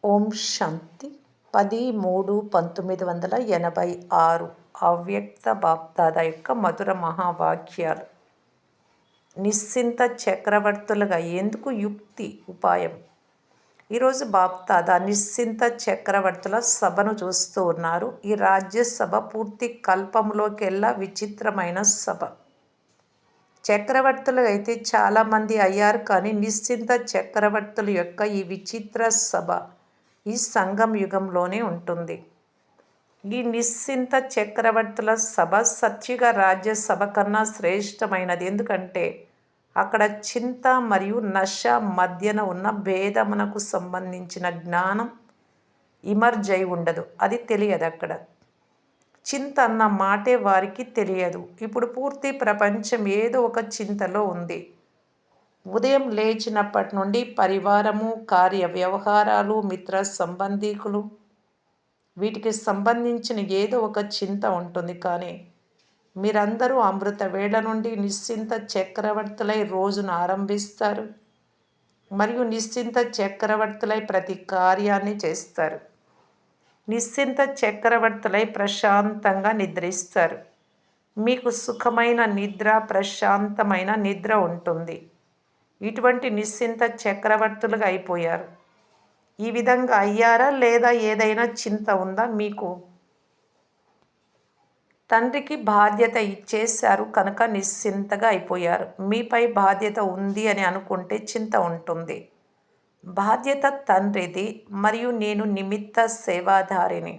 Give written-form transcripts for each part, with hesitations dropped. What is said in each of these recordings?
ఓం శాంతి 10-3-1986 అవ్యక్త బాప్దాదా యొక్క మధుర మహావాక్యాలు. నిశ్చింత చక్రవర్తులుగా ఎందుకు యుక్తి ఉపాయం. ఈరోజు బాప్దాదా నిశ్చింత చక్రవర్తుల సభను చూస్తూ ఉన్నారు. ఈ రాజ్యసభ పూర్తి కల్పంలోకెల్లా విచిత్రమైన సభ. చక్రవర్తులు అయితే చాలామంది అయ్యారు, కానీ నిశ్చింత చక్రవర్తుల యొక్క ఈ విచిత్ర సభ ఈ సంగం యుగంలోనే ఉంటుంది. ఈ నిశ్చింత చక్రవర్తుల సభ సత్యుగ రాజ్యసభ కన్నా శ్రేష్టమైనది. ఎందుకంటే అక్కడ చింత మరియు నశ మధ్యన ఉన్న భేదమునకు సంబంధించిన జ్ఞానం ఇమర్జ్ అయి ఉండదు. అది తెలియదు అక్కడ. చింత అన్న మాటే వారికి తెలియదు. ఇప్పుడు పూర్తి ప్రపంచం ఏదో ఒక చింతలో ఉంది. ఉదయం లేచినప్పటి నుండి పరివారము, కార్య వ్యవహారాలు, మిత్ర సంబంధీకులు, వీటికి సంబంధించిన ఏదో ఒక చింత ఉంటుంది. కానీ మీరందరూ అమృత వేళ నుండి నిశ్చింత చక్రవర్తులై రోజును ఆరంభిస్తారు మరియు నిశ్చింత చక్రవర్తులై ప్రతి కార్యాన్ని చేస్తారు. నిశ్చింత చక్రవర్తులై ప్రశాంతంగా నిద్రిస్తారు. మీకు సుఖమైన నిద్ర, ప్రశాంతమైన నిద్ర ఉంటుంది. ఇటువంటి నిశ్చింత చక్రవర్తులుగా అయిపోయారు. ఈ విధంగా అయ్యారా లేదా ఏదైనా చింత ఉందా మీకు? తండ్రికి బాధ్యత ఇచ్చేశారు కనుక నిశ్చింతగా అయిపోయారు. మీపై బాధ్యత ఉంది అని అనుకుంటే చింత ఉంటుంది. బాధ్యత తండ్రిది మరియు నేను నిమిత్త సేవాధారిని.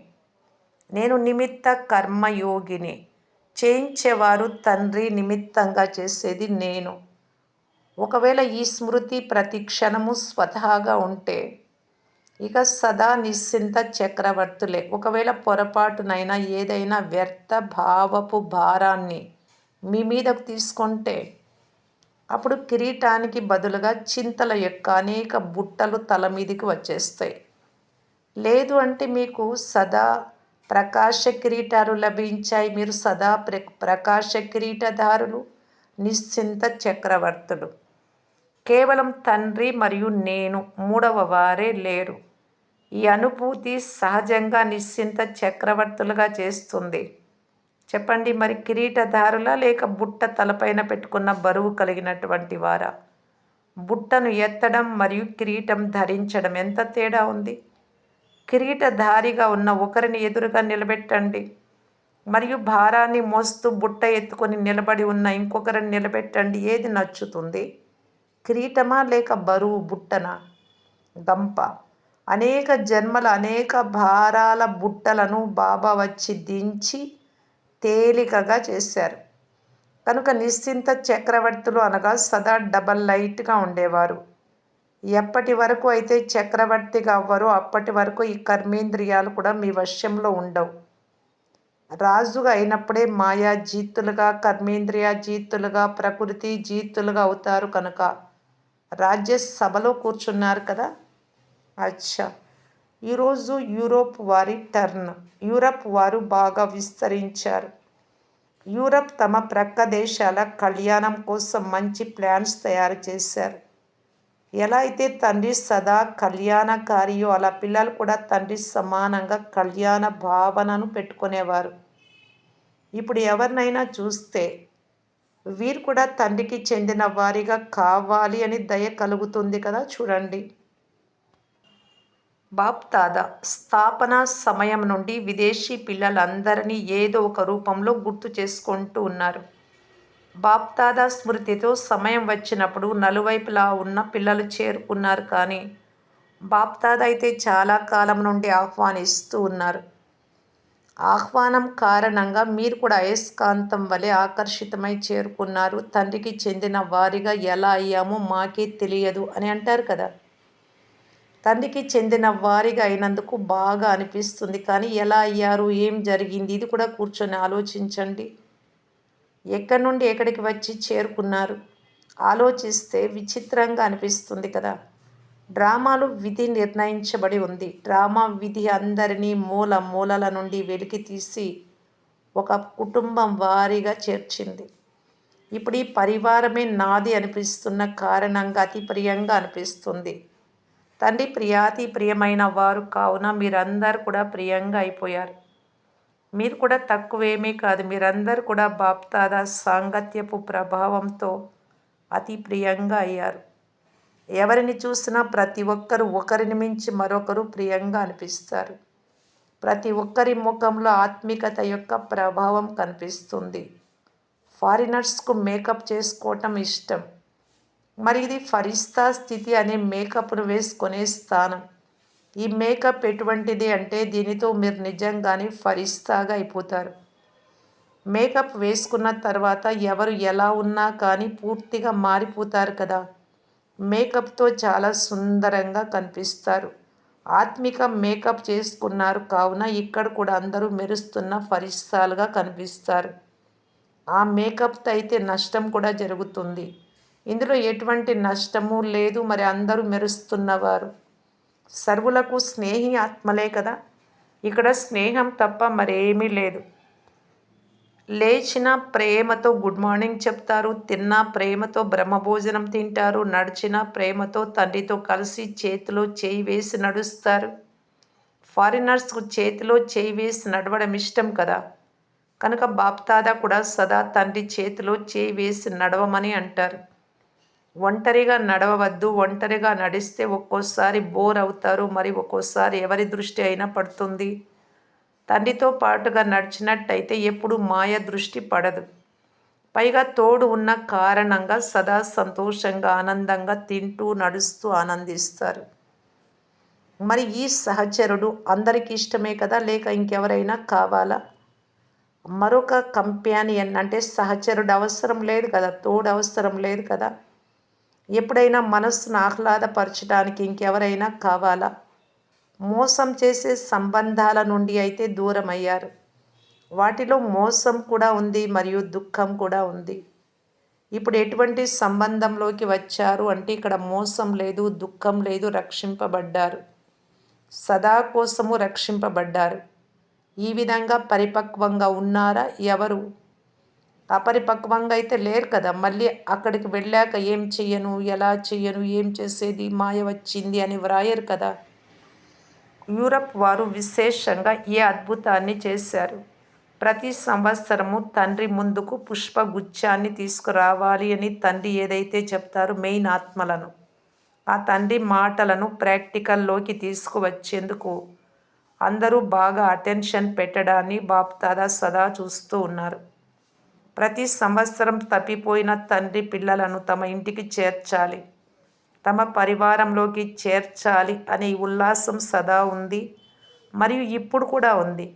నేను నిమిత్త కర్మయోగిని. చేయించేవారు తండ్రి, నిమిత్తంగా చేసేది నేను. ఒకవేళ ఈ స్మృతి ప్రతి క్షణము స్వతహాగా ఉంటే ఇక సదా నిశ్చింత చక్రవర్తులే. ఒకవేళ పొరపాటునైనా ఏదైనా వ్యర్థ భావపు భారాన్ని మీ మీదకు తీసుకుంటే అప్పుడు కిరీటానికి బదులుగా చింతల యొక్క అనేక బుట్టలు తల మీదకి వచ్చేస్తాయి. లేదు అంటే మీకు సదా ప్రకాశ కిరీటాలు లభించాయి. మీరు సదా ప్రకాశ కిరీటధారులు, నిశ్చింత చక్రవర్తులు. కేవలం తండ్రి మరియు నేను, మూడవ వారే లేరు. ఈ అనుభూతి సహజంగా నిశ్చింత చక్రవర్తులుగా చేస్తుంది. చెప్పండి, మరి కిరీటధారులా లేక బుట్ట తలపైన పెట్టుకున్న బరువు కలిగినటువంటి వారా? బుట్టను ఎత్తడం మరియు కిరీటం ధరించడం ఎంత తేడా ఉంది. కిరీటధారిగా ఉన్న ఒకరిని ఎదురుగా నిలబెట్టండి మరియు భారాన్ని మోస్తూ బుట్ట ఎత్తుకొని నిలబడి ఉన్న ఇంకొకరిని నిలబెట్టండి. ఏది నచ్చుతుంది? కిరీటమా లేక బరువు బుట్టనా? గంప. అనేక జన్మల అనేక భారాల బుట్టలను బాబా వచ్చి దించి తేలికగా చేశారు. కనుక నిశ్చింత చక్రవర్తులు అనగా సదా డబల్ లైట్గా ఉండేవారు. ఎప్పటి వరకు అయితే చక్రవర్తిగా అవ్వరో అప్పటి వరకు ఈ కర్మేంద్రియాలు కూడా మీ వశ్యంలో ఉండవు. రాజుగా అయినప్పుడే మాయా జీతులుగా, కర్మేంద్రియ జీతులుగా, ప్రకృతి జీతులుగా అవుతారు. కనుక రాజ్యసభలో కూర్చున్నారు కదా. అచ్చా, ఈరోజు యూరోప్ వారి టర్న్. యూరప్ వారు బాగా విస్తరించారు. యూరప్ తమ ప్రక్క దేశాల కళ్యాణం కోసం మంచి ప్లాన్స్ తయారు చేశారు. ఎలా అయితే తండ్రి సదా కళ్యాణకారియో అలా పిల్లలు కూడా తండ్రి సమానంగా కళ్యాణ భావనను పెట్టుకునేవారు. ఇప్పుడు ఎవరినైనా చూస్తే వీరు కూడా తండ్రికి చెందిన వారిగా కావాలి అని దయ కలుగుతుంది కదా. చూడండి, బాప్దాదా స్థాపన సమయం నుండి విదేశీ పిల్లలందరినీ ఏదో ఒక రూపంలో గుర్తు చేసుకుంటూ ఉన్నారు. బాప్దాదా స్మృతితో సమయం వచ్చినప్పుడు నలువైపులా ఉన్న పిల్లలు చేరుకున్నారు. కానీ బాప్దాదా అయితే చాలా కాలం నుండి ఆహ్వానిస్తూ ఉన్నారు. ఆహ్వానం కారణంగా మీరు కూడా అయస్కాంతం వలె ఆకర్షితమై చేరుకున్నారు. తండ్రికి చెందిన వారిగా ఎలా అయ్యామో మాకే తెలియదు అని అంటారు కదా. తండ్రికి చెందిన వారిగా అయినందుకు బాగా అనిపిస్తుంది, కానీ ఎలా అయ్యారు, ఏం జరిగింది, ఇది కూడా కూర్చొని ఆలోచించండి. ఎక్కడి నుండి ఎక్కడికి వచ్చి చేరుకున్నారు ఆలోచిస్తే విచిత్రంగా అనిపిస్తుంది కదా. డ్రామాలు విధి నిర్ణయించబడి ఉంది. డ్రామా విధి అందరినీ మూల మూలల నుండి వెలికి తీసి ఒక కుటుంబం వారీగా చేర్చింది. ఇప్పుడు ఈ పరివారమే నాది అనిపిస్తున్న కారణంగా అతి ప్రియంగా అనిపిస్తుంది. తండ్రి ప్రియాతి ప్రియమైన వారు కావున మీరందరూ కూడా ప్రియంగా అయిపోయారు. మీరు కూడా తక్కువేమీ కాదు. మీరందరూ కూడా బాప్దాదా సాంగత్యపు ప్రభావంతో అతి ప్రియంగా అయ్యారు. ఎవరిని చూసినా ప్రతి ఒక్కరు ఒకరిని మించి మరొకరు ప్రియంగా అనిపిస్తారు. ప్రతి ఒక్కరి ముఖంలో ఆత్మికత యొక్క ప్రభావం కనిపిస్తుంది. ఫారినర్స్కు మేకప్ చేసుకోవటం ఇష్టం. మరి ఇది ఫరిస్తా స్థితి అనే మేకప్ను వేసుకునే స్థానం. ఈ మేకప్ ఎటువంటిది అంటే దీనితో మీరు నిజంగానే ఫరిస్తాగా అయిపోతారు. మేకప్ వేసుకున్న తర్వాత ఎవరు ఎలా ఉన్నా కానీ పూర్తిగా మారిపోతారు కదా. మేకప్తో చాలా సుందరంగా కనిపిస్తారు. ఆత్మిక మేకప్ చేసుకున్నారు కావున ఇక్కడ కూడా అందరూ మెరుస్తున్న ఫరిస్తాలుగా కనిపిస్తారు. ఆ మేకప్తో అయితే నష్టం కూడా జరుగుతుంది. ఇందులో ఎటువంటి నష్టము లేదు. మరి అందరూ మెరుస్తున్నవారు సర్వులకు స్నేహి ఆత్మలే కదా. ఇక్కడ స్నేహం తప్ప మరేమీ లేదు. లేచిన ప్రేమతో గుడ్ మార్నింగ్ చెప్తారు, తిన్నా ప్రేమతో బ్రహ్మభోజనం తింటారు, నడిచిన ప్రేమతో తండ్రితో కలిసి చేతిలో చేయి వేసి నడుస్తారు. ఫారినర్స్కు చేతిలో చేయి వేసి నడవడం ఇష్టం కదా. కనుక బాప్దాదా కూడా సదా తండ్రి చేతిలో చేయి వేసి నడవమని అంటారు. ఒంటరిగా నడవవద్దు. ఒంటరిగా నడిస్తే ఒక్కోసారి బోర్ అవుతారు. మరి ఒక్కోసారి ఎవరి దృష్టి అయినా పడుతుంది. తండ్రితో పాటుగా నడిచినట్టయితే ఎప్పుడు మాయ దృష్టి పడదు. పైగా తోడు ఉన్న కారణంగా సదా సంతోషంగా ఆనందంగా తింటూ నడుస్తూ ఆనందిస్తారు. మరి ఈ సహచరుడు అందరికి ఇష్టమే కదా, లేక ఇంకెవరైనా కావాలా? మరొక కంపానియన్ అంటే సహచరుడు అవసరం లేదు కదా, తోడు అవసరం లేదు కదా. ఎప్పుడైనా మనస్సును ఆహ్లాదపరచడానికి ఇంకెవరైనా కావాలా? మోసం చేసే సంబంధాల నుండి అయితే దూరం అయ్యారు. వాటిలో మోసం కూడా ఉంది మరియు దుఃఖం కూడా ఉంది. ఇప్పుడు ఎటువంటి సంబంధంలోకి వచ్చారు అంటే ఇక్కడ మోసం లేదు, దుఃఖం లేదు, రక్షింపబడ్డారు. సదా కోసము రక్షింపబడ్డారు. ఈ విధంగా పరిపక్వంగా ఉన్నారా? ఎవరు అపరిపక్వంగా అయితే లేరు కదా. మళ్ళీ అక్కడికి వెళ్ళాక ఏం చెయ్యను, ఎలా చెయ్యను, ఏం చేసేది, మాయ వచ్చింది అని వ్రాయరు కదా. యూరప్ వారు విశేషంగా ఈ అద్భుతాన్ని చేశారు. ప్రతి సంవత్సరము తండ్రి ముందుకు పుష్పగుచ్ఛాన్ని తీసుకురావాలి అని తండ్రి ఏదైతే చెప్తారో మెయిన్ ఆత్మలను, ఆ తండ్రి మాటలను ప్రాక్టికల్లోకి తీసుకువచ్చేందుకు అందరూ బాగా అటెన్షన్ పెట్టడాన్ని బాప్దాదా సదా చూస్తూ ఉన్నారు. ప్రతి సంవత్సరం తప్పిపోయిన తండ్రి పిల్లలను తమ ఇంటికి చేర్చాలి, తమ పరివారంలోకి చేర్చాలి అనే ఉల్లాసం సదా ఉంది మరియు ఇప్పుడు కూడా ఉంది.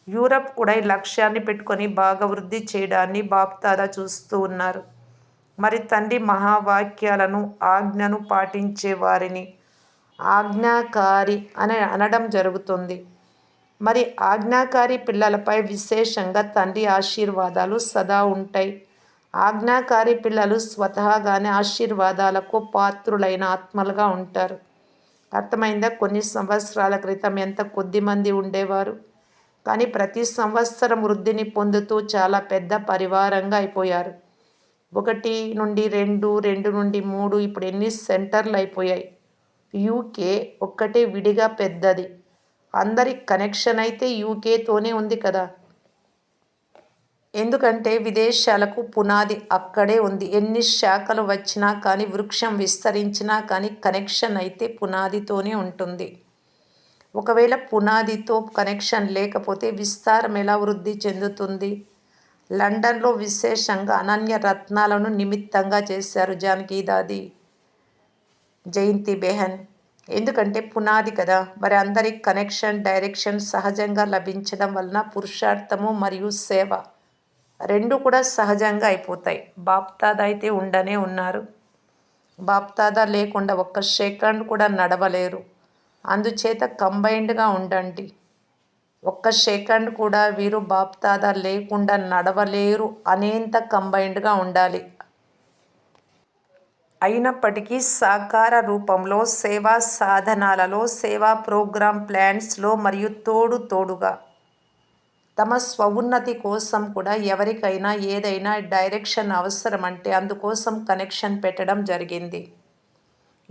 యూరప్ కూడా ఈ లక్ష్యాన్ని పెట్టుకొని బాగా వృద్ధి చేయడాన్ని బాప్దాదా చూస్తూ ఉన్నారు. మరి తండ్రి మహావాక్యాలను ఆజ్ఞను పాటించే వారిని ఆజ్ఞాకారి అని అనడం జరుగుతుంది. మరి ఆజ్ఞాకారి పిల్లలపై విశేషంగా తండ్రి ఆశీర్వాదాలు సదా ఉంటాయి. ఆజ్ఞాకారి పిల్లలు స్వతహాగానే ఆశీర్వాదాలకు పాత్రులైన ఆత్మలుగా ఉంటారు. అర్థమైందా? కొన్ని సంవత్సరాల క్రితం ఎంత కొద్దిమంది ఉండేవారు, కానీ ప్రతి సంవత్సరం వృద్ధిని పొందుతూ చాలా పెద్ద పరివారంగా అయిపోయారు. 1 నుండి 2, 2 నుండి 3, ఇప్పుడు ఎన్ని సెంటర్లు అయిపోయాయి. యూకే ఒక్కటే విడిగా పెద్దది. అందరి కనెక్షన్ అయితే యూకేతోనే ఉంది కదా. ఎందుకంటే విదేశాలకు పునాది అక్కడే ఉంది. ఎన్ని శాఖలు వచ్చినా కానీ, వృక్షం విస్తరించినా కానీ కనెక్షన్ అయితే పునాదితోనే ఉంటుంది. ఒకవేళ పునాదితో కనెక్షన్ లేకపోతే విస్తారం ఎలా వృద్ధి చెందుతుంది? లండన్లో విశేషంగా అనన్య రత్నాలను నిమిత్తంగా చేశారు జానకి దాది, జయంతి బెహన్. ఎందుకంటే పునాది కదా. మరి అందరి కనెక్షన్ డైరెక్షన్ సహజంగా లభించడం వలన పురుషార్థము మరియు సేవ రెండు కూడా సహజంగా అయిపోతాయి. బాప్దాదా అయితే ఉండనే ఉన్నారు. బాప్దాదా లేకుండా ఒక్క సెకండ్ కూడా నడవలేరు. అందుచేత కంబైన్డ్గా ఉండండి. ఒక్క సెకండ్ కూడా వీరు బాప్దాదా లేకుండా నడవలేరు అనేంత కంబైన్డ్గా ఉండాలి. అయినప్పటికీ సాకార రూపంలో సేవా సాధనాలలో, సేవా ప్రోగ్రాం ప్లాన్స్లో మరియు తోడుగా తమ స్వోన్నతి కోసం కూడా ఎవరికైనా ఏదైనా డైరెక్షన్ అవసరమంటే అందుకోసం కనెక్షన్ పెట్టడం జరిగింది.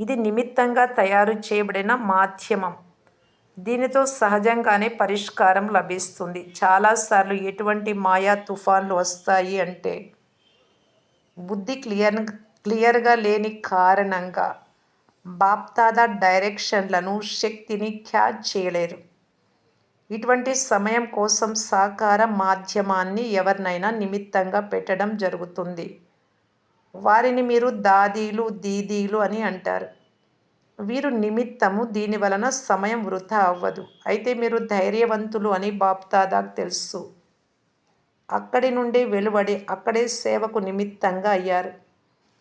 ఇది నిమిత్తంగా తయారు చేయబడిన మాధ్యమం. దీనితో సహజంగానే పరిష్కారం లభిస్తుంది. చాలాసార్లు ఎటువంటి మాయా తుఫాన్లు వస్తాయి అంటే బుద్ధి క్లియర్గా లేని కారణంగా బాప్దాదా డైరెక్షన్లను, శక్తిని క్యాచ్ చేయలేరు. ఇటువంటి సమయం కోసం సాకార మాధ్యమాన్ని ఎవరినైనా నిమిత్తంగా పెట్టడం జరుగుతుంది. వారిని మీరు దాదీలు, దీదీలు అని అంటారు. వీరు నిమిత్తము. దీని వలన సమయం వృధా అవ్వదు. అయితే మీరు ధైర్యవంతులు అని బాప్దాదాకు తెలుసు. అక్కడి నుండి వెలువడి అక్కడే సేవకు నిమిత్తంగా అయ్యారు.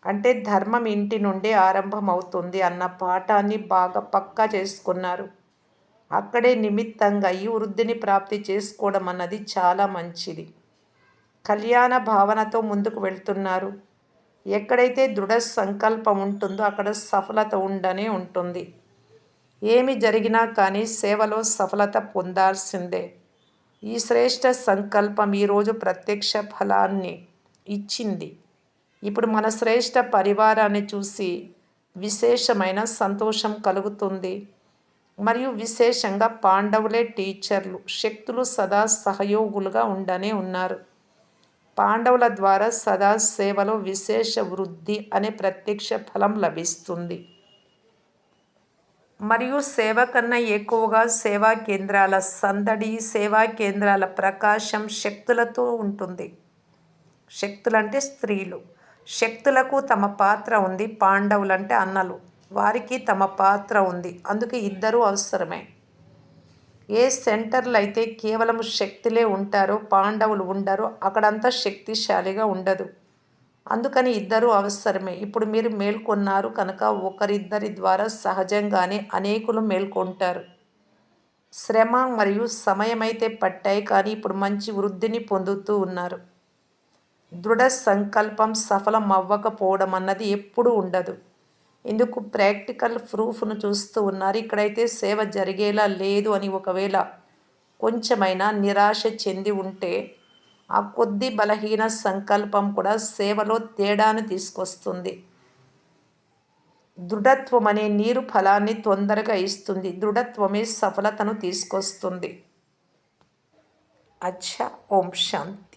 అంటే ధర్మం ఇంటి నుండే ఆరంభమవుతుంది అన్న పాఠాన్ని బాగా పక్కా చేసుకున్నారు. అక్కడే నిమిత్తంగా అయ్యి వృద్ధిని ప్రాప్తి చేసుకోవడం అన్నది చాలా మంచిది. కళ్యాణ భావనతో ముందుకు వెళ్తున్నారు. ఎక్కడైతే దృఢ సంకల్పం ఉంటుందో అక్కడ సఫలత ఉండనే ఉంటుంది. ఏమి జరిగినా కానీ సేవలో సఫలత పొందాల్సిందే. ఈ శ్రేష్ఠ సంకల్పం ఈరోజు ప్రత్యక్ష ఫలాన్ని ఇచ్చింది. ఇప్పుడు మన శ్రేష్ఠ పరివారాన్ని చూసి విశేషమైన సంతోషం కలుగుతుంది. మరియు విశేషంగా పాండవులే టీచర్లు, శక్తులు సదా సహయోగులుగా ఉండనే ఉన్నారు. పాండవుల ద్వారా సదా సేవలో విశేష వృద్ధి అనే ప్రత్యక్ష ఫలం లభిస్తుంది. మరియు సేవ కన్నా ఎక్కువగా సేవా కేంద్రాల సందడి, సేవా కేంద్రాల ప్రకాశం శక్తులతో ఉంటుంది. శక్తులంటే స్త్రీలు. శక్తులకు తమ పాత్ర ఉంది. పాండవులంటే అన్నలు, వారికి తమ పాత్ర ఉంది. అందుకే ఇద్దరూ అవసరమే. ఏ సెంటర్లు అయితే కేవలం శక్తులే ఉంటారో, పాండవులు ఉండరో, అక్కడంతా శక్తిశాలిగా ఉండదు. అందుకని ఇద్దరూ అవసరమే. ఇప్పుడు మీరు మేల్కొన్నారు కనుక ఒకరిద్దరి ద్వారా సహజంగానే అనేకులు మేల్కొంటారు. శ్రమ మరియు సమయమైతే పట్టాయి, కానీ ఇప్పుడు మంచి వృద్ధిని పొందుతూ ఉన్నారు. దృఢ సంకల్పం సఫలం అవ్వకపోవడం అన్నది ఎప్పుడూ ఉండదు. ఇందుకు ప్రాక్టికల్ ప్రూఫ్ను చూస్తూ ఉన్నారు. ఇక్కడైతే సేవ జరిగేలా లేదు అని ఒకవేళ కొంచెమైనా నిరాశ చెంది ఉంటే ఆ కొద్ది బలహీన సంకల్పం కూడా సేవలో తేడాను తీసుకొస్తుంది. దృఢత్వం అనే నీరు ఫలాన్ని తొందరగా ఇస్తుంది. దృఢత్వమే సఫలతను తీసుకొస్తుంది. అచ్చా. ఓం శాంతి.